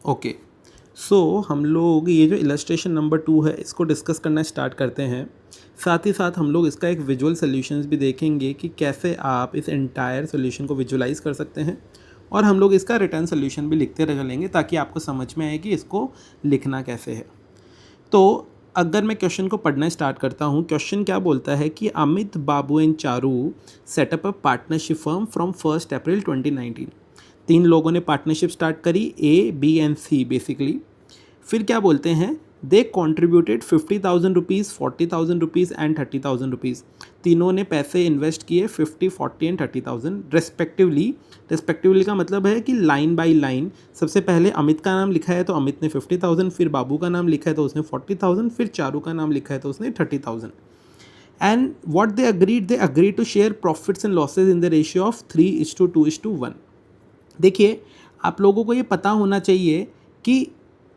Okay, सो हम लोग ये जो इलस्ट्रेशन नंबर 2 है इसको डिस्कस करना स्टार्ट करते हैं। साथ ही साथ हम लोग इसका एक विजुअल सॉल्यूशंस भी देखेंगे कि कैसे आप इस एंटायर सॉल्यूशन को विजुअलाइज कर सकते हैं, और हम लोग इसका रिटर्न सॉल्यूशन भी लिखते रह चलेंगे ताकि आपको समझ में आए कि इसको लिखना कैसे है। तो अगर मैं क्वेश्चन को पढ़ना स्टार्ट करता हूँ, क्वेश्चन क्या बोलता है कि Amit, Babu and Charu set up a partnership firm from 1 April 2019। 3 लोगों ने पार्टनरशिप स्टार्ट करी, A B and C basically. फिर क्या बोलते हैं, they contributed 50,000 rupees, 40,000 rupees and 30,000 rupees. तीनों ने पैसे इन्वेस्ट किए 50, 40 एंड 30,000 रेस्पेक्टिवली। रेस्पेक्टिवली का मतलब है कि लाइन बाय लाइन, सबसे पहले अमित का नाम लिखा है तो अमित ने 50,000, फिर बाबू का नाम लिखा है तो उसने 40,000, फिर चारू का नाम लिखा है तो उसने 30,000। And what they agree to share profits and losses in the ratio of 3:2:1। देखिए, आप लोगों को ये पता होना चाहिए कि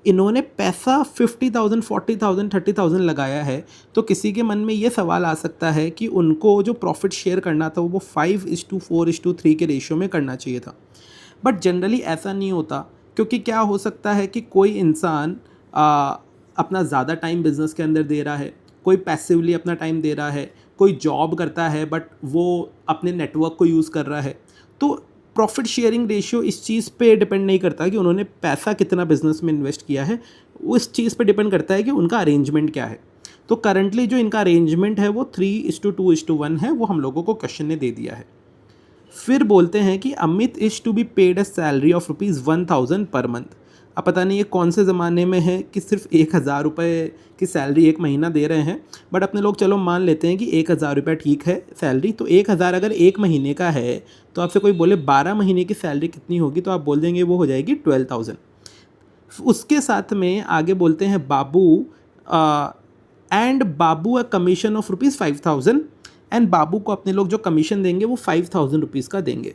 इन्होंने पैसा 50,000, 40,000, 30,000 लगाया है, तो किसी के मन में ये सवाल आ सकता है कि उनको जो प्रॉफिट शेयर करना था वो 5:4:3 के रेशियो में करना चाहिए था। बट जनरली ऐसा नहीं होता, क्योंकि क्या हो सकता है कि कोई इंसान अपना ज़्यादा टाइम बिजनेस के अंदर दे रहा है, कोई पैसिवली अपना टाइम दे रहा है, कोई जॉब करता है बट वो अपने नेटवर्क को यूज़ कर रहा है। तो प्रॉफिट शेयरिंग रेशियो इस चीज़ पे डिपेंड नहीं करता कि उन्होंने पैसा कितना बिजनेस में इन्वेस्ट किया है, उस चीज़ पे डिपेंड करता है कि उनका अरेंजमेंट क्या है। तो करंटली जो इनका अरेंजमेंट है वो 3:2:1 है, वो हम लोगों को क्वेश्चन ने दे दिया है। फिर बोलते हैं कि Amit is to be paid a salary of ₹1,000 per month. अब पता नहीं ये कौन से ज़माने में है कि सिर्फ 1,000 रुपये की सैलरी एक महीना दे रहे हैं, बट अपने लोग चलो मान लेते हैं कि 1,000 रुपये ठीक है सैलरी। तो 1,000 अगर एक महीने का है, तो आपसे कोई बोले 12 महीने की सैलरी कितनी होगी, तो आप बोल देंगे वो हो जाएगी 12,000। उसके साथ में आगे बोलते हैं Babu and Babu a commission of ₹5,000, and Babu को अपने लोग जो कमीशन देंगे वो 5,000 रुपीज़ का देंगे।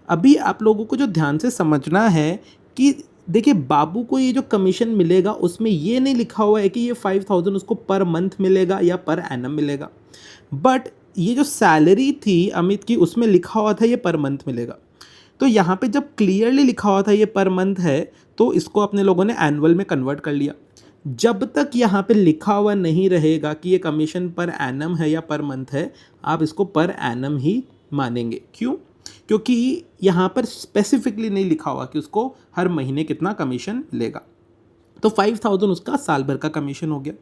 अभी आप लोगों को जो ध्यान से समझना है कि देखिए, बाबू को ये जो कमीशन मिलेगा उसमें ये नहीं लिखा हुआ है कि ये 5,000 उसको पर मंथ मिलेगा या पर एनम मिलेगा, बट ये जो सैलरी थी अमित की उसमें लिखा हुआ था ये पर मंथ मिलेगा। तो यहाँ पे जब क्लियरली लिखा हुआ था ये पर मंथ है, तो इसको अपने लोगों ने एनुअल में कन्वर्ट कर लिया। जब तक यहाँ पे लिखा हुआ नहीं रहेगा कि ये कमीशन पर एनम है या पर मंथ है, आप इसको पर एनम ही मानेंगे। क्यों? क्योंकि यहाँ पर स्पेसिफिकली नहीं लिखा हुआ कि उसको हर महीने कितना कमीशन लेगा। तो 5,000 उसका साल भर का कमीशन हो गया।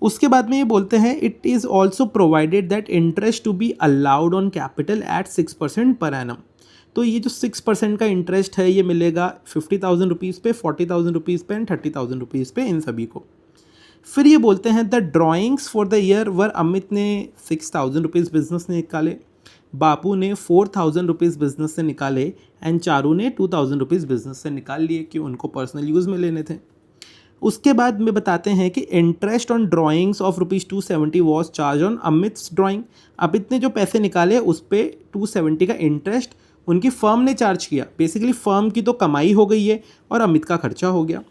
उसके बाद में ये बोलते हैं, it is also provided that interest to be allowed on capital at 6% per annum. तो ये जो 6% का इंटरेस्ट है ये मिलेगा 50,000 रुपीज़ पे, 40,000 रुपीज़ पे एंड 30,000 रुपीज़ पे, इन सभी को। फिर ये बोलते हैं the drawings for the year वर, अमित ने 6,000 रुपीज़ बिजनेस ने निकाले, बाबू ने 4,000 रुपीज़ बिजनेस से निकाले, एंड चारू ने 2,000 रुपीज़ बिजनेस से निकाल लिए कि उनको पर्सनल यूज़ में लेने थे। उसके बाद में बताते हैं कि interest on drawings of ₹270 was charge on Amit's drawing. Amit ने जो पैसे निकाले उस पर 270 का इंटरेस्ट उनकी फर्म ने चार्ज किया। बेसिकली फर्म की तो कमाई हो गई है और अमित का खर्चा हो गया।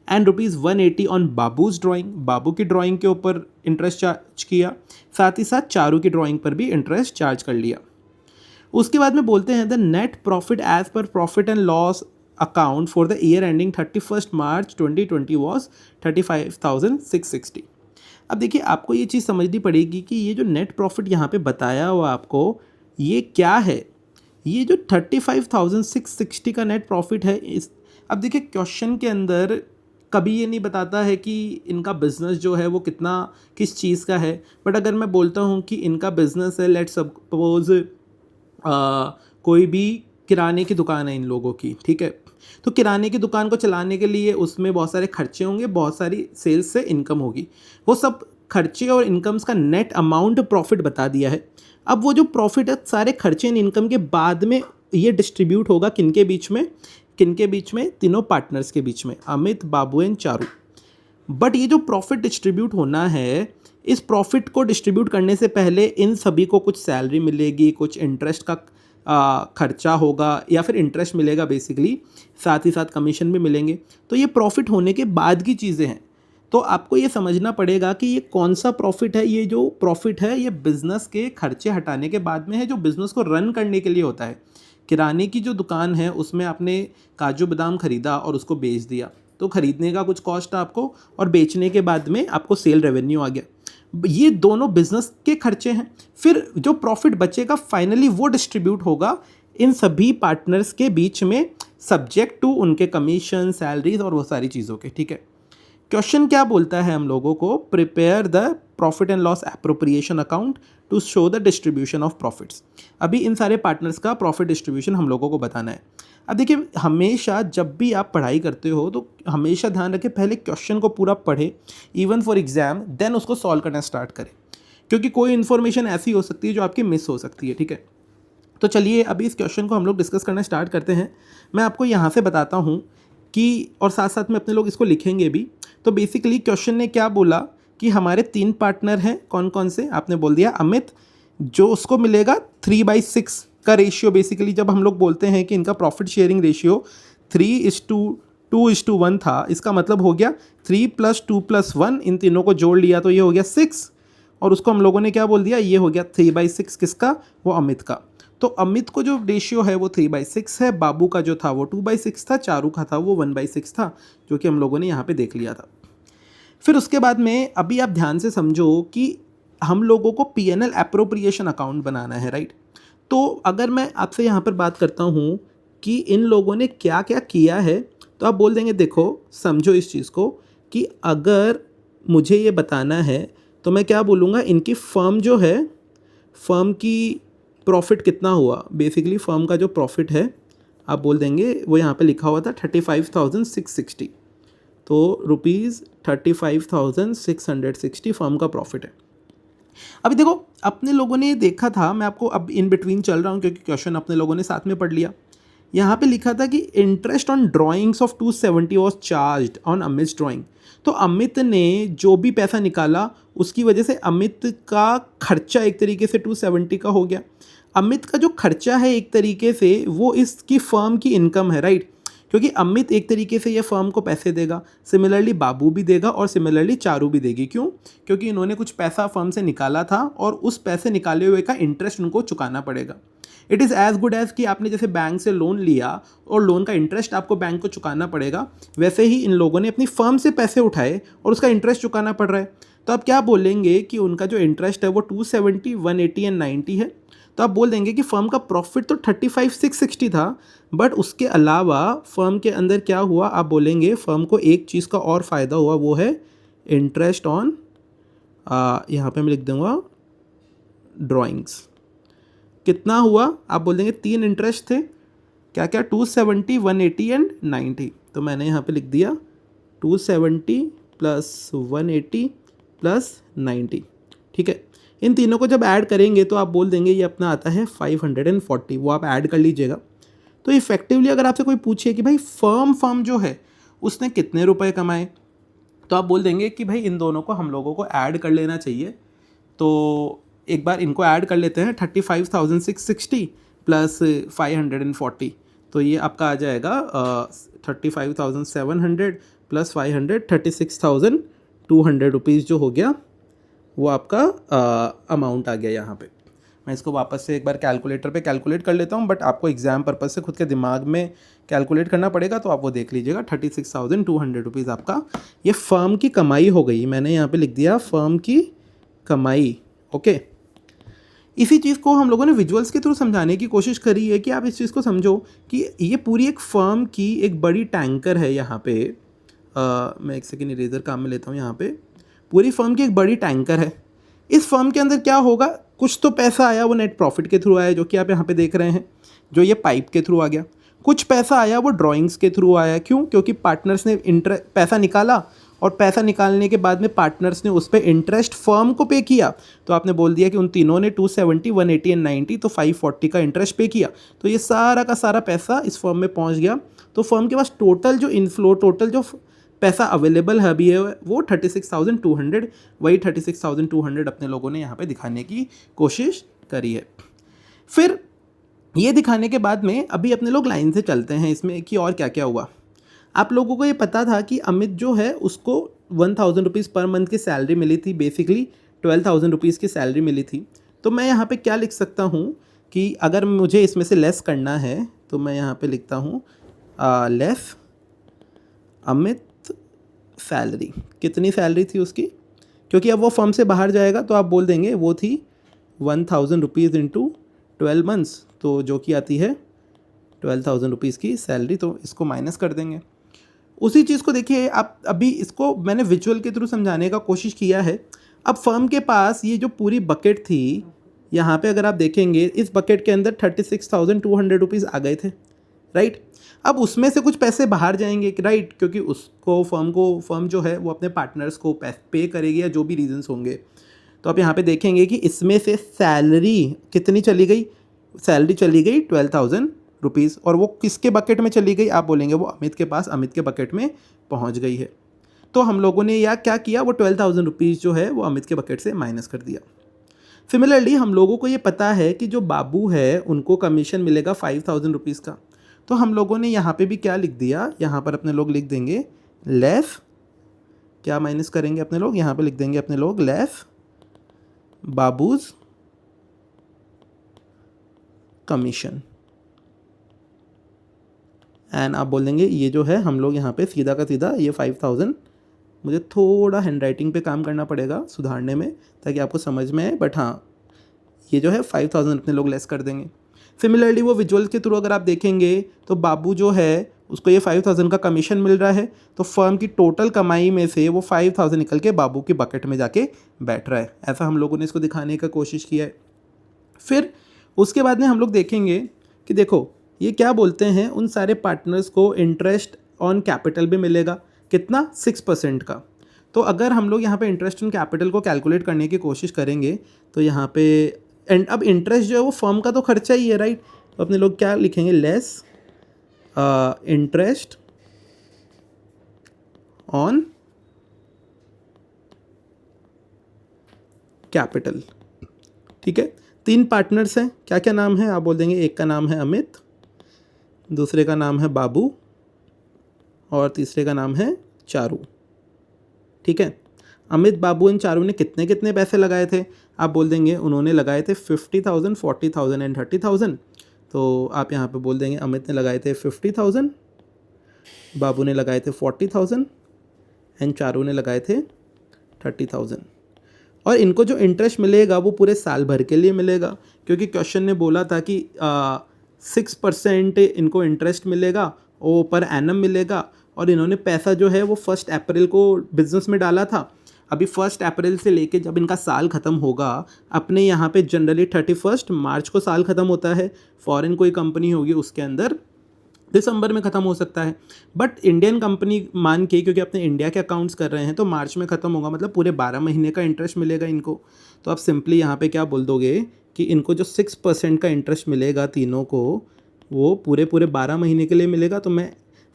एंड ₹180 ऑन बाबूज ड्राइंग, बाबू की ड्राइंग के ऊपर इंटरेस्ट चार्ज किया, साथ ही साथ चारू की ड्राइंग पर भी इंटरेस्ट चार्ज कर लिया। उसके बाद में बोलते हैं the net profit as per profit and loss account for the year ending 31 March 2020 was 35,660। अब देखिए, आपको ये चीज़ समझनी पड़ेगी कि ये जो नेट प्रॉफिट यहाँ पे बताया हुआ आपको, ये क्या है। ये जो 35,660 का नेट प्रॉफिट है, इस अब देखिए क्वेश्चन के अंदर कभी ये नहीं बताता है कि इनका बिज़नेस जो है वो कितना किस चीज़ का है। बट अगर मैं बोलता हूँ कि इनका बिज़नेस है, लेट्स सपोज कोई भी किराने की दुकान है इन लोगों की, ठीक है, तो किराने की दुकान को चलाने के लिए उसमें बहुत सारे खर्चे होंगे, बहुत सारी सेल्स से इनकम होगी। वो सब खर्चे और इनकम्स का नेट अमाउंट प्रॉफिट बता दिया है। अब वो जो प्रॉफिट है सारे खर्चे एंड इनकम के बाद में ये डिस्ट्रीब्यूट होगा किनके बीच में, किनके बीच में, तीनों पार्टनर्स के बीच में, अमित, बाबू एंड चारू। बट ये जो प्रॉफिट डिस्ट्रीब्यूट होना है, इस प्रॉफिट को डिस्ट्रीब्यूट करने से पहले इन सभी को कुछ सैलरी मिलेगी, कुछ इंटरेस्ट का खर्चा होगा या फिर इंटरेस्ट मिलेगा बेसिकली, साथ ही साथ कमीशन भी मिलेंगे। तो ये प्रॉफिट होने के बाद की चीज़ें हैं। तो आपको ये समझना पड़ेगा कि ये कौन सा प्रॉफिट है। ये जो प्रॉफिट है ये बिज़नेस के खर्चे हटाने के बाद में है, जो बिज़नेस को रन करने के लिए होता है। किराने की जो दुकान है उसमें आपने काजू बादाम खरीदा और उसको बेच दिया, तो खरीदने का कुछ कॉस्ट आपको और बेचने के बाद में आपको सेल रेवेन्यू आ गया। ये दोनों बिजनेस के खर्चे हैं। फिर जो प्रॉफिट बचेगा फाइनली वो डिस्ट्रीब्यूट होगा इन सभी पार्टनर्स के बीच में, सब्जेक्ट टू उनके कमीशन, सैलरीज और वो सारी चीज़ों के। ठीक है, क्वेश्चन क्या बोलता है हम लोगों को, prepare the profit and loss appropriation account to show the distribution of profits. अभी इन सारे पार्टनर्स का प्रॉफिट डिस्ट्रीब्यूशन हम लोगों को बताना है। अब देखिए, हमेशा जब भी आप पढ़ाई करते हो तो हमेशा ध्यान रखें पहले क्वेश्चन को पूरा पढ़ें, इवन फॉर एग्जाम, देन उसको सॉल्व करना स्टार्ट करें, क्योंकि कोई इन्फॉर्मेशन ऐसी हो सकती है जो आपकी मिस हो सकती है। ठीक है, तो चलिए अभी इस क्वेश्चन को हम लोग डिस्कस करना स्टार्ट करते हैं। मैं आपको यहाँ से बताता हूँ कि, और साथ साथ में अपने लोग इसको लिखेंगे भी। तो बेसिकली क्वेश्चन ने क्या बोला कि हमारे 3 पार्टनर हैं, कौन कौन से, आपने बोल दिया अमित, जो उसको मिलेगा 3/6 का रेशियो। बेसिकली जब हम लोग बोलते हैं कि इनका प्रॉफिट शेयरिंग रेशियो 3:2:1 था, इसका मतलब हो गया 3 + 2 + 1, इन तीनों को जोड़ लिया तो ये हो गया 6, और उसको हम लोगों ने क्या बोल दिया, ये हो गया 3/6 किसका, वो अमित का। तो अमित को जो रेशियो है वो 3/6 है, बाबू का जो था वो 2/6 था, चारू का था वो 1/6 था, जो कि हम लोगों ने यहाँ पे देख लिया था। फिर उसके बाद में अभी आप ध्यान से समझो कि हम लोगों को P&L एप्रोप्रिएशन अकाउंट बनाना है, राइट। तो अगर मैं आपसे यहाँ पर बात करता हूँ कि इन लोगों ने क्या क्या किया है, तो आप बोल देंगे देखो समझो इस चीज़ को कि अगर मुझे ये बताना है तो मैं क्या बोलूँगा, इनकी फर्म जो है, फर्म की प्रॉफिट कितना हुआ। बेसिकली फर्म का जो प्रॉफिट है आप बोल देंगे, वो यहाँ पे लिखा हुआ था 35,660, तो ₹35,660 फर्म का प्रॉफिट है। अभी देखो अपने लोगों ने ये देखा था, मैं आपको अब इन बिटवीन चल रहा हूँ क्योंकि क्वेश्चन अपने लोगों ने साथ में पढ़ लिया। यहाँ पे लिखा था कि interest on drawings of 270 was charged on Amit drawing. तो अमित ने जो भी पैसा निकाला उसकी वजह से अमित का खर्चा एक तरीके से 270 का हो गया। अमित का जो खर्चा है एक तरीके से वो इसकी फर्म की इनकम है, राइट, क्योंकि अमित एक तरीके से ये फर्म को पैसे देगा, सिमिलरली बाबू भी देगा और सिमिलरली चारू भी देगी। क्यों? क्योंकि इन्होंने कुछ पैसा फर्म से निकाला था और उस पैसे निकाले हुए का इंटरेस्ट उनको चुकाना पड़ेगा। It is as good as कि आपने जैसे बैंक से लोन लिया और लोन का इंटरेस्ट आपको बैंक को चुकाना पड़ेगा, वैसे ही इन लोगों ने अपनी फर्म से पैसे उठाए और उसका इंटरेस्ट चुकाना पड़ रहा है। तो आप क्या बोलेंगे कि उनका जो इंटरेस्ट है वो 270, 180 एंड 90 है। तो आप बोल देंगे कि फर्म का प्रॉफिट तो 35,660 था, बट उसके अलावा फर्म के अंदर क्या हुआ, आप बोलेंगे फर्म को एक चीज़ का और फ़ायदा हुआ, वो है इंटरेस्ट ऑन, यहाँ पे मैं लिख दूँगा ड्राइंग्स। कितना हुआ, आप बोल देंगे 3 इंटरेस्ट थे, क्या क्या, 270, 180 एंड 90। तो मैंने यहाँ पे लिख दिया 270 + 180 + 90। ठीक है, इन तीनों को जब ऐड करेंगे तो आप बोल देंगे ये अपना आता है 540, वो आप ऐड कर लीजिएगा। तो इफेक्टिवली अगर आपसे कोई पूछे कि भाई फर्म जो है उसने कितने रुपए कमाए, तो आप बोल देंगे कि भाई इन दोनों को हम लोगों को ऐड कर लेना चाहिए। तो एक बार इनको ऐड कर लेते हैं, 35,660 + 540, तो ये आपका आ जाएगा 35,700 + 500, 36,200 रुपीज़ जो हो गया वो आपका अमाउंट आ गया यहाँ पे। मैं इसको वापस से एक बार कैलकुलेटर पे कैलकुलेट कर लेता हूँ, बट आपको एग्जाम पर्पज से खुद के दिमाग में कैलकुलेट करना पड़ेगा, तो आप वो देख लीजिएगा। 36,200 रुपीज़ आपका ये फर्म की कमाई हो गई। मैंने यहाँ पे लिख दिया फर्म की कमाई। ओके, इसी चीज़ को हम लोगों ने विजुअल्स के थ्रू समझाने की कोशिश करी है कि आप इस चीज़ को समझो कि ये पूरी एक फर्म की एक बड़ी टैंकर है। यहाँ पे मैं एक सेकेंड इरेजर काम में लेता हूँ। यहाँ पे पूरी फर्म की एक बड़ी टैंकर है। इस फर्म के अंदर क्या होगा, कुछ तो पैसा आया वो नेट प्रॉफिट के थ्रू आया, जो कि आप यहाँ पे देख रहे हैं, जो ये पाइप के थ्रू आ गया। कुछ पैसा आया वो ड्राइंग्स के थ्रू आया। क्यों? क्योंकि पार्टनर्स ने पैसा निकाला और पैसा निकालने के बाद में पार्टनर्स ने उस पर इंटरेस्ट फर्म को पे किया। तो आपने बोल दिया कि उन तीनों ने 270, 180 एंड 90, तो 540 का इंटरेस्ट पे किया। तो ये सारा का सारा पैसा इस फर्म में पहुंच गया। तो फर्म के पास टोटल जो इनफ्लो, टोटल जो पैसा अवेलेबल है अभी है वो 36,200, वही 36,200 अपने लोगों ने यहाँ पे दिखाने की कोशिश करी है। फिर ये दिखाने के बाद में अभी अपने लोग लाइन से चलते हैं इसमें कि और क्या क्या हुआ। आप लोगों को ये पता था कि अमित जो है उसको 1,000 रुपीज़ पर मंथ की सैलरी मिली थी, बेसिकली 12,000 रुपीज़ की सैलरी मिली थी। तो मैं यहाँ पे क्या लिख सकता हूँ कि अगर मुझे इसमें से लेस करना है तो मैं यहाँ पे लिखता हूँ लेस अमित सैलरी। कितनी सैलरी थी उसकी, क्योंकि अब वो फर्म से बाहर जाएगा तो आप बोल देंगे वो थी 1000 रुपीज़ इंटू 12 मंथ्स, तो जो कि आती है 12,000 रुपीज़ की सैलरी, तो इसको माइनस कर देंगे। उसी चीज़ को देखिए आप, अभी इसको मैंने विजुअल के थ्रू समझाने का कोशिश किया है। अब फर्म के पास ये जो पूरी बकेट थी, यहाँ पे अगर आप देखेंगे इस बकेट के अंदर 36,200 रुपीज़ आ गए थे, राइट। अब उसमें से कुछ पैसे बाहर जाएंगे, राइट, क्योंकि उसको फर्म जो है वो अपने पार्टनर्स को पे करेगी या जो भी रीजंस होंगे। तो आप यहाँ पे देखेंगे कि इसमें से सैलरी कितनी चली गई, सैलरी चली गई 12,000 रुपीज़, और वो किसके बकेट में चली गई, आप बोलेंगे वो अमित के पास, अमित के बकेट में पहुँच गई है। तो हम लोगों ने या क्या किया, वो 12,000 रुपीज़ जो है वो अमित के बकेट से माइनस कर दिया। सिमिलरली हम लोगों को ये पता है कि जो बाबू है उनको कमीशन मिलेगा 5,000 रुपीज़ का, तो हम लोगों ने यहाँ पे भी क्या लिख दिया, यहाँ पर अपने लोग लिख देंगे लेस, क्या माइनस करेंगे अपने लोग, यहाँ पे लिख देंगे अपने लोग लेस बाबूज कमीशन, एंड आप बोल देंगे ये जो है हम लोग यहाँ पे सीधा का सीधा ये 5,000, मुझे थोड़ा हैंडराइटिंग पे काम करना पड़ेगा सुधारने में ताकि आपको समझ में आए, बट हाँ ये जो है 5,000 अपने लोग लेस कर देंगे। सिमिलरली वो विजुअल के थ्रू अगर आप देखेंगे तो बाबू जो है उसको ये 5,000 का कमीशन मिल रहा है, तो फर्म की टोटल कमाई में से वो 5,000 निकल के बाबू की बकेट में जाके बैठ रहा है। ऐसा हम लोगों ने इसको दिखाने का कोशिश किया है। फिर उसके बाद में हम लोग देखेंगे कि देखो ये क्या बोलते हैं, उन सारे पार्टनर्स को इंटरेस्ट ऑन कैपिटल भी मिलेगा, कितना 6% का। तो अगर हम लोग यहाँ पे इंटरेस्ट ऑन कैपिटल को कैलकुलेट करने की कोशिश करेंगे तो यहाँ पे अब इंटरेस्ट जो है वो फर्म का तो खर्चा ही है, राइट। तो अपने लोग क्या लिखेंगे, लेस इंटरेस्ट ऑन कैपिटल, ठीक है। 3 पार्टनर्स हैं, क्या क्या नाम है, आप बोल देंगे एक का नाम है अमित, दूसरे का नाम है बाबू और तीसरे का नाम है चारू, ठीक है। अमित, बाबू एंड चारू ने कितने कितने पैसे लगाए थे, आप बोल देंगे उन्होंने लगाए थे 50,000, 40,000 एंड 30,000। तो आप यहाँ पे बोल देंगे अमित ने लगाए थे 50,000, बाबू ने लगाए थे 40,000 एंड चारू ने लगाए थे 30,000। और इनको जो इंटरेस्ट मिलेगा वो पूरे साल भर के लिए मिलेगा, क्योंकि क्वेश्चन ने बोला था कि 6% इनको इंटरेस्ट मिलेगा, वो पर एनम मिलेगा, और इन्होंने पैसा जो है वो 1 अप्रैल को बिजनेस में डाला था। अभी 1 अप्रैल से लेके जब इनका साल ख़त्म होगा, अपने यहाँ पे जनरली 31 मार्च को साल ख़त्म होता है, फॉरेन कोई कंपनी होगी उसके अंदर दिसंबर में ख़त्म हो सकता है, बट इंडियन कंपनी मान के, क्योंकि अपने इंडिया के अकाउंट्स कर रहे हैं, तो मार्च में ख़त्म होगा, मतलब पूरे 12 महीने का इंटरेस्ट मिलेगा इनको। तो आप सिंपली यहाँ पे क्या बोल दोगे कि इनको जो 6% का इंटरेस्ट मिलेगा तीनों को, वो पूरे 12 महीने के लिए मिलेगा। तो मैं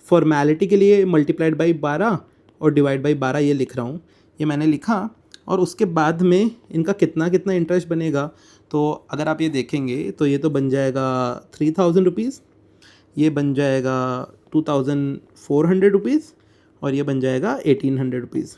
फॉर्मेलिटी के लिए मल्टीप्लाइड बाई 12 और डिवाइड बाई 12 ये लिख रहा हूँ, ये मैंने लिखा। और उसके बाद में इनका कितना कितना इंटरेस्ट बनेगा, तो अगर आप ये देखेंगे तो ये तो बन जाएगा 3,000 रुपीज़, ये बन जाएगा 2,400 रुपीज़, और ये बन जाएगा 1,800 रुपीज़।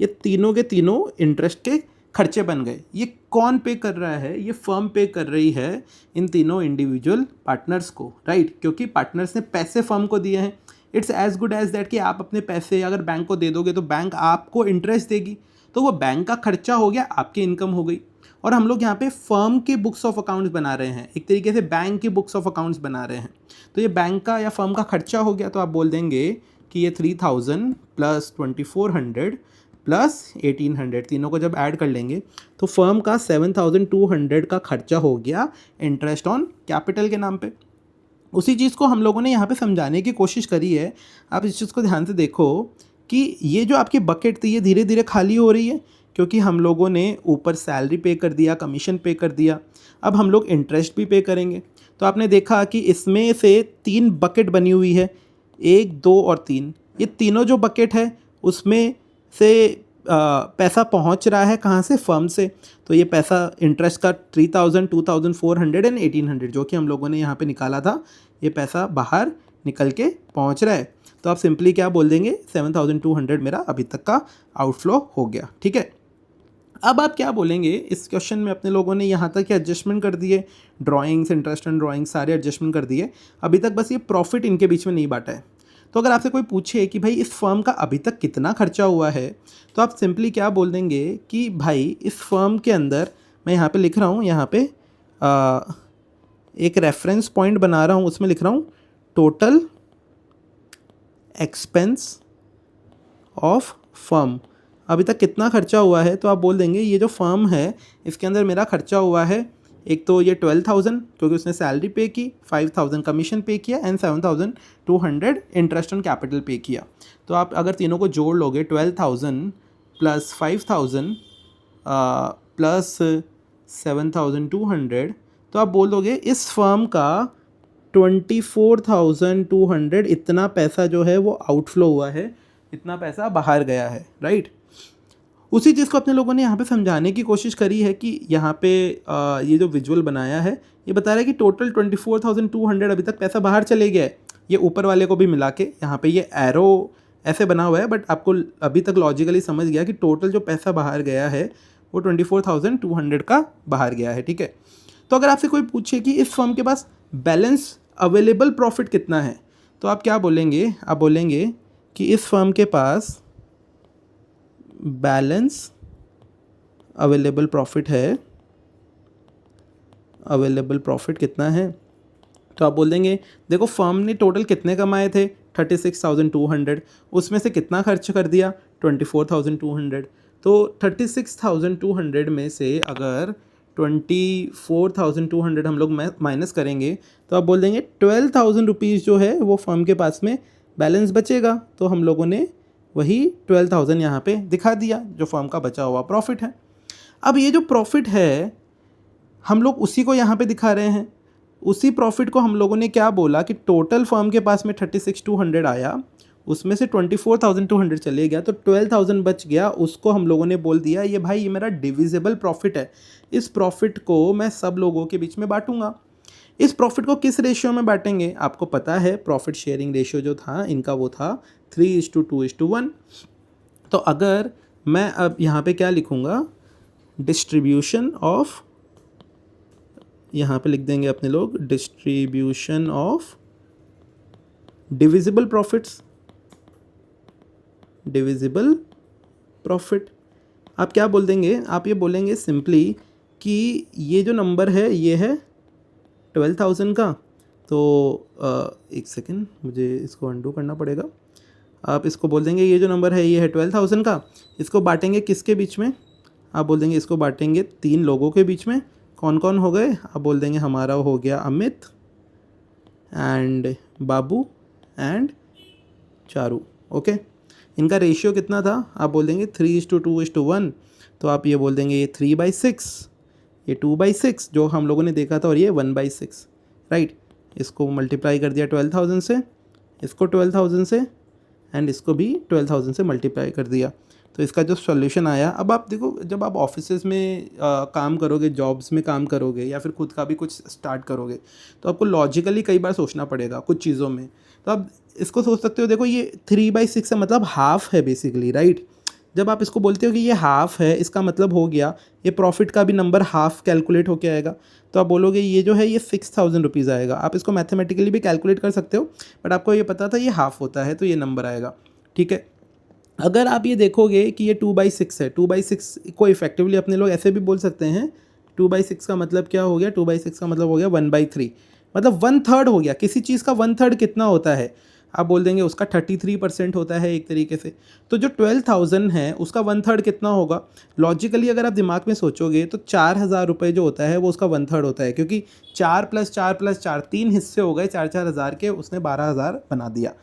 ये तीनों के तीनों इंटरेस्ट के खर्चे बन गए। ये कौन पे कर रहा है, ये फर्म पे कर रही है इन तीनों इंडिविजुअल पार्टनर्स को, राइट, क्योंकि पार्टनर्स ने पैसे फर्म को दिए हैं। It's as good as that कि आप अपने पैसे अगर बैंक को दे दोगे तो बैंक आपको इंटरेस्ट देगी, तो वो बैंक का खर्चा हो गया, आपकी इनकम हो गई। और हम लोग यहाँ पे फर्म के बुक्स ऑफ अकाउंट्स बना रहे हैं, एक तरीके से बैंक की बुक्स ऑफ अकाउंट्स बना रहे हैं। तो ये बैंक का या फर्म का खर्चा हो गया, तो आप बोल देंगे कि ये 3,000 प्लस 2,400 प्लस 1,800, तीनों को जब ऐड कर लेंगे तो फर्म का 7,200 का खर्चा हो गया इंटरेस्ट ऑन कैपिटल के नाम पे। उसी चीज़ को हम लोगों ने यहाँ पे समझाने की कोशिश करी है। आप इस चीज़ को ध्यान से देखो कि ये जो आपकी बकेट थी ये धीरे धीरे खाली हो रही है, क्योंकि हम लोगों ने ऊपर सैलरी पे कर दिया, कमीशन पे कर दिया, अब हम लोग इंटरेस्ट भी पे करेंगे। तो आपने देखा कि इसमें से 3 बकेट बनी हुई है, 1, 2 और 3। ये तीनों जो बकेट है उसमें से पैसा पहुंच रहा है कहाँ से, फर्म से। तो ये पैसा इंटरेस्ट का 3,000, 2,400 एंड 1,800 जो कि हम लोगों ने यहाँ पे निकाला था, ये पैसा बाहर निकल के पहुँच रहा है। तो आप सिंपली क्या बोल देंगे, 7,200 मेरा अभी तक का आउटफ्लो हो गया, ठीक है। अब आप क्या बोलेंगे, इस क्वेश्चन में अपने लोगों ने यहाँ तक एडजस्टमेंट कर दिए, ड्राइंग्स, इंटरेस्ट एंड ड्राइंग सारे एडजस्टमेंट कर दिए, अभी तक बस ये प्रॉफिट इनके बीच में नहीं बांटा है। तो अगर आपसे कोई पूछे कि भाई इस फर्म का अभी तक कितना खर्चा हुआ है, तो आप सिंपली क्या बोल देंगे कि भाई इस फर्म के अंदर, मैं यहाँ पे लिख रहा हूँ, यहाँ पे एक रेफरेंस पॉइंट बना रहा हूँ, उसमें लिख रहा हूँ टोटल एक्सपेंस ऑफ फर्म, अभी तक कितना खर्चा हुआ है। तो आप बोल देंगे ये जो फर्म है इसके अंदर मेरा खर्चा हुआ है, एक तो ये 12,000 क्योंकि उसने सैलरी पे की, 5,000 कमीशन पे किया एंड 7,200 इंटरेस्ट ऑन कैपिटल पे किया। तो आप अगर तीनों को जोड़ लोगे 12,000 प्लस 5,000 प्लस 7,200, तो आप बोल दोगे इस फर्म का 24,200 इतना पैसा जो है वो आउटफ्लो हुआ है, इतना पैसा बाहर गया है, राइट। उसी चीज़ को अपने लोगों ने यहाँ पे समझाने की कोशिश करी है कि यहाँ पे ये जो विजुअल बनाया है ये बता रहा है कि टोटल 24,200 अभी तक पैसा बाहर चले गया है। ये ऊपर वाले को भी मिला के यहाँ पे ये एरो ऐसे बना हुआ है, बट आपको अभी तक लॉजिकली समझ गया कि टोटल जो पैसा बाहर गया है वो 24,200 का बाहर गया है, ठीक है। तो अगर आपसे कोई पूछे कि इस फर्म के पास बैलेंस अवेलेबल प्रॉफिट कितना है, तो आप क्या बोलेंगे, आप बोलेंगे कि इस फर्म के पास बैलेंस अवेलेबल प्रॉफिट है, अवेलेबल प्रॉफिट कितना है। तो आप बोल देंगे देखो फर्म ने टोटल कितने कमाए थे 36,200, उसमें से कितना खर्च कर दिया 24,200। तो 36,200 में से अगर 24,200 हम लोग माइनस करेंगे तो आप बोल देंगे 12,000 रुपीज़ जो है वो फर्म के पास में बैलेंस बचेगा। तो हम लोगों ने वही 12,000 यहाँ पे दिखा दिया जो फर्म का बचा हुआ प्रॉफिट है। अब ये जो प्रॉफिट है हम लोग उसी को यहाँ पे दिखा रहे हैं। उसी प्रॉफिट को हम लोगों ने क्या बोला कि टोटल फर्म के पास में 36,200 आया, उसमें से 24,200 चले गया, तो 12,000 बच गया। उसको हम लोगों ने बोल दिया ये भाई ये मेरा डिविजिबल प्रॉफिट है, इस प्रॉफिट को मैं सब लोगों के बीच में बांटूंगा। इस प्रॉफिट को किस रेशियो में बांटेंगे, आपको पता है प्रॉफिट शेयरिंग रेशियो जो था इनका वो था 3:2:1। तो अगर मैं अब यहाँ पे क्या लिखूँगा, डिस्ट्रीब्यूशन ऑफ, यहाँ पे लिख देंगे अपने लोग distribution of divisible profits, divisible profit. आप क्या बोल देंगे, आप ये बोलेंगे सिंपली कि ये जो नंबर है ये है 12,000 का। तो एक सेकेंड मुझे इसको अंडू करना पड़ेगा। आप इसको बोल देंगे ये जो नंबर है ये है 12,000 का, इसको बांटेंगे किसके बीच में, आप बोल देंगे इसको बांटेंगे 3 लोगों के बीच में। कौन कौन हो गए, आप बोल देंगे हमारा हो गया Amit and Babu and Charu, okay. इनका रेशियो कितना था, आप बोल देंगे 3:2:1। तो आप ये बोल देंगे ये 3/6, ये 2/6 जो हम लोगों ने देखा था, और ये 1/6, राइट। इसको मल्टीप्लाई कर दिया 12,000 से, इसको 12,000 से एंड इसको भी 12,000 से मल्टीप्लाई कर दिया। तो इसका जो सॉल्यूशन आया, अब आप देखो जब आप ऑफिसेज में काम करोगे, जॉब्स में काम करोगे या फिर खुद का भी कुछ स्टार्ट करोगे, तो आपको लॉजिकली कई बार सोचना पड़ेगा कुछ चीज़ों में। तो आप इसको सोच सकते हो, देखो ये 3/6 है मतलब हाफ है बेसिकली, राइट। जब आप इसको बोलते हो कि ये हाफ है, इसका मतलब हो गया ये प्रॉफिट का भी नंबर हाफ कैलकुलेट होके आएगा। तो आप बोलोगे ये जो है ये 6,000 रुपीज़ आएगा। आप इसको मैथमेटिकली भी कैलकुलेट कर सकते हो, बट आपको ये पता था ये हाफ होता है तो ये नंबर आएगा, ठीक है। अगर आप ये देखोगे कि ये 2/6 है, 2/6 को इफेक्टिवली अपने लोग ऐसे भी बोल सकते हैं, 2/6 का मतलब क्या हो गया, 2/6 का मतलब हो गया 1/3, मतलब 1/3 हो गया। किसी चीज़ का 1/3 कितना होता है, आप बोल देंगे उसका 33% होता है एक तरीके से। तो जो 12,000 है उसका 1/3 कितना होगा, लॉजिकली अगर आप दिमाग में सोचोगे तो 4,000 रुपये जो होता है वो उसका 1/3 होता है, क्योंकि 4 + 4 + 4 3 हिस्से हो गए 4-4 हज़ार के, उसने 12,000 बना दिया।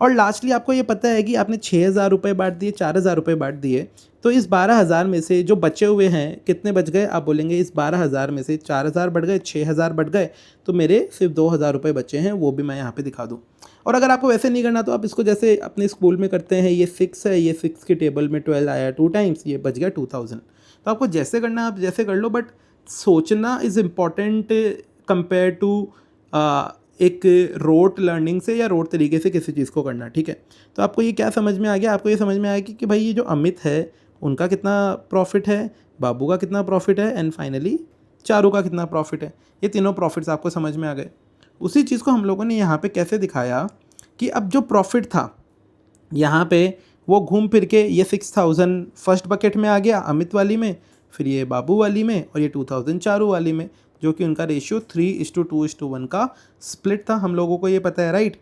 और लास्टली आपको ये पता है कि आपने 6,000 रुपये बांट दिए, 4,000 रुपये बांट दिए, तो इस 12,000 में से जो बचे हुए हैं कितने बच गए, आप बोलेंगे इस 12,000 में से 4,000 बढ़ गए, 6,000 बढ़ गए, तो मेरे सिर्फ 2,000 रुपये बचे हैं, वो भी मैं यहाँ पे दिखा दूँ। और अगर आपको वैसे नहीं करना तो आप इसको जैसे अपने स्कूल में करते हैं, ये 6 है, ये 6 के टेबल में 12 आया 2 टाइम्स, ये बच गया 2,000। तो आपको जैसे करना है आप जैसे कर लो, बट सोचना इज़ इम्पॉर्टेंट कंपेयर टू एक रोट लर्निंग से या रोट तरीके से किसी चीज़ को करना, ठीक है। तो आपको ये क्या समझ में आ गया, आपको ये समझ में आया कि भाई ये जो अमित है उनका कितना प्रॉफिट है, बाबू का कितना प्रॉफिट है एंड फाइनली चारू का कितना प्रॉफिट है। ये तीनों प्रॉफिट्स आपको समझ में आ गए। उसी चीज़ को हम लोगों ने यहाँ पे कैसे दिखाया कि अब जो प्रॉफिट था यहाँ पे वो घूम फिर के ये 6000 फर्स्ट बकेट में आ गया अमित वाली में, फिर ये बाबू वाली में, और ये 2000 चारू वाली में, जो कि उनका रेशियो 3:2:1 का स्प्लिट था। हम लोगों को ये पता है, राइट।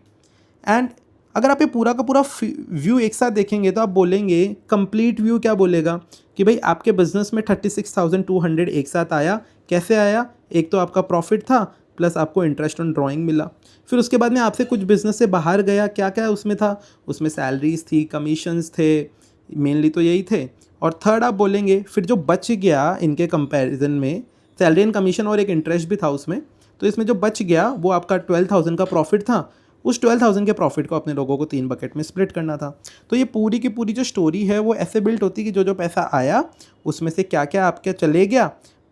एंड अगर आप ये पूरा का पूरा व्यू एक साथ देखेंगे तो आप बोलेंगे, कंप्लीट व्यू क्या बोलेगा कि भाई आपके बिजनेस में 36,200 एक साथ आया। कैसे आया? एक तो आपका प्रॉफिट था प्लस आपको इंटरेस्ट ऑन ड्राइंग मिला। फिर उसके बाद में आपसे कुछ बिजनेस से बाहर गया, क्या क्या उसमें था? उसमें सैलरीज थी, कमीशंस थे, मेनली तो यही थे। और थर्ड आप बोलेंगे फिर जो बच गया इनके कंपैरिजन में, सैलरी एंड कमीशन और एक इंटरेस्ट भी था उसमें, तो इसमें जो बच गया वो आपका 12,000 का प्रॉफिट था। उस 12,000 के प्रॉफिट को अपने लोगों को 3 बकेट में स्प्लिट करना था। तो ये पूरी की पूरी जो स्टोरी है वो ऐसे बिल्ट होती है कि जो जो पैसा आया उसमें से क्या क्या आपके चले गया,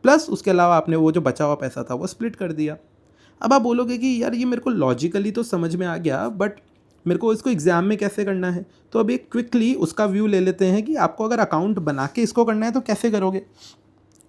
प्लस उसके अलावा आपने वो जो बचा हुआ पैसा था वो स्प्लिट कर दिया। अब आप बोलोगे कि यार ये मेरे को लॉजिकली तो समझ में आ गया, बट मेरे को इसको एग्ज़ाम में कैसे करना है? तो अभी क्विकली उसका व्यू ले लेते हैं कि आपको अगर अकाउंट बना के इसको करना है तो कैसे करोगे।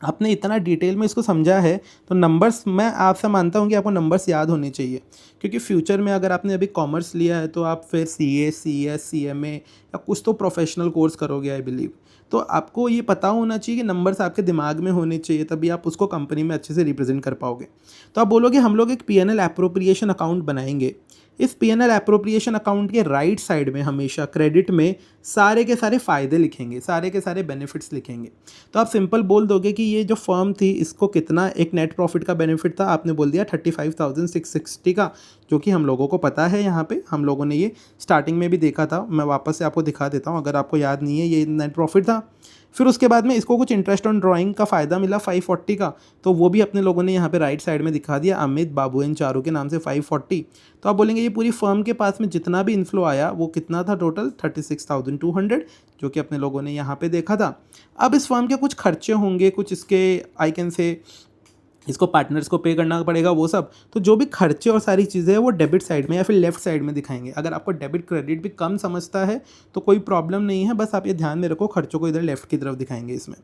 आपने इतना डिटेल में इसको समझा है तो नंबर्स, मैं आपसे मानता हूँ कि आपको नंबर्स याद होने चाहिए, क्योंकि फ्यूचर में अगर आपने अभी कॉमर्स लिया है तो आप फिर CA, CS, CMA या कुछ तो प्रोफेशनल कोर्स करोगे आई बिलीव। तो आपको ये पता होना चाहिए कि नंबर्स आपके दिमाग में होने चाहिए, तभी आप उसको कंपनी में अच्छे से रिप्रेजेंट कर पाओगे। तो आप बोलोगे हम लोग एक P&L एप्रोप्रिएशन अकाउंट बनाएंगे। इस P&L एप्रोप्रिएशन अकाउंट के राइट साइड में हमेशा क्रेडिट में सारे के सारे फ़ायदे लिखेंगे, सारे के सारे बेनिफिट्स लिखेंगे। तो आप सिंपल बोल दोगे कि ये जो फर्म थी इसको कितना एक नेट प्रॉफिट का बेनिफिट था, आपने बोल दिया 35,660 का, जो कि हम लोगों को पता है। यहाँ पे हम लोगों ने ये स्टार्टिंग में भी देखा था, मैं वापस से आपको दिखा देता हूँ अगर आपको याद नहीं है, ये नेट प्रॉफिट था। फिर उसके बाद में इसको कुछ इंटरेस्ट ऑन ड्राइंग का फ़ायदा मिला 540 का, तो वो भी अपने लोगों ने यहाँ पे राइट साइड में दिखा दिया, अमित, बाबू एंड चारू के नाम से 540। तो आप बोलेंगे ये पूरी फर्म के पास में जितना भी इन्फ्लो आया वो कितना था टोटल 36,200, जो कि अपने लोगों ने यहाँ पे देखा था। अब इस फर्म के कुछ खर्चे होंगे, कुछ इसके आई कैन से इसको पार्टनर्स को पे करना पड़ेगा वो सब, तो जो भी खर्चे और सारी चीज़ें हैं वो डेबिट साइड में या फिर लेफ्ट साइड में दिखाएंगे। अगर आपको डेबिट क्रेडिट भी कम समझता है तो कोई प्रॉब्लम नहीं है, बस आप ये ध्यान में रखो खर्चों को इधर लेफ्ट की तरफ दिखाएंगे इसमें।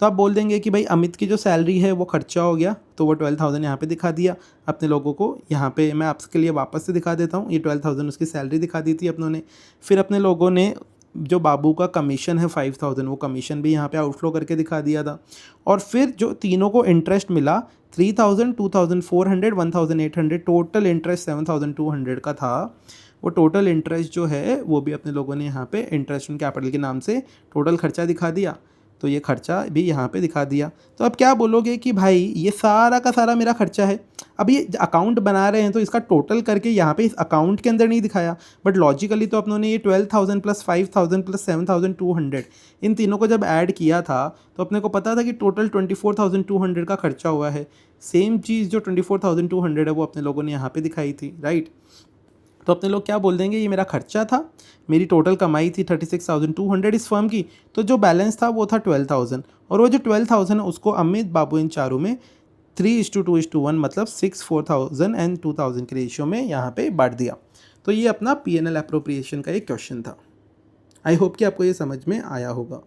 तो आप बोल देंगे कि भाई अमित की जो सैलरी है वो खर्चा हो गया, तो वो 12,000 यहाँ पे दिखा दिया अपने लोगों को। यहाँ पे मैं आपके लिए वापस से दिखा देता हूँ, ये 12,000 उसकी सैलरी दिखा दी थी अपनों ने। फिर अपने लोगों ने जो बाबू का कमीशन है 5,000, वो कमीशन भी यहाँ पे आउटफ्लो करके दिखा दिया था। और फिर जो तीनों को इंटरेस्ट मिला 3,000, 2,400, 1,800, टोटल इंटरेस्ट 7,200 का था। वो टोटल इंटरेस्ट जो है वो भी अपने लोगों ने यहाँ पे इंटरेस्ट ऑन कैपिटल के नाम से टोटल खर्चा दिखा दिया, तो ये खर्चा भी यहाँ पे दिखा दिया। तो अब क्या बोलोगे कि भाई ये सारा का सारा मेरा खर्चा है। अब ये अकाउंट बना रहे हैं तो इसका टोटल करके यहाँ पे इस अकाउंट के अंदर नहीं दिखाया, बट लॉजिकली तो अपनों ने ये 12,000 प्लस 5,000 प्लस 7,200 इन तीनों को जब ऐड किया था तो अपने को पता था कि टोटल 24,200 का खर्चा हुआ है। सेम चीज़ जो 24,200 है वो अपने लोगों ने यहाँ पे दिखाई थी, राइट। तो अपने लोग क्या बोल देंगे, ये मेरा खर्चा था, मेरी टोटल कमाई थी 36,200 इस फर्म की, तो जो बैलेंस था वो था 12,000, और वो जो 12,000 है उसको अमित, बाबू इन चारों में 3:2:1 मतलब 6, 4,000 एंड 2,000 के रेशियो में यहाँ पे बांट दिया। तो ये अपना P&L एप्रोप्रिएशन का एक क्वेश्चन था। आई होप कि आपको ये समझ में आया होगा।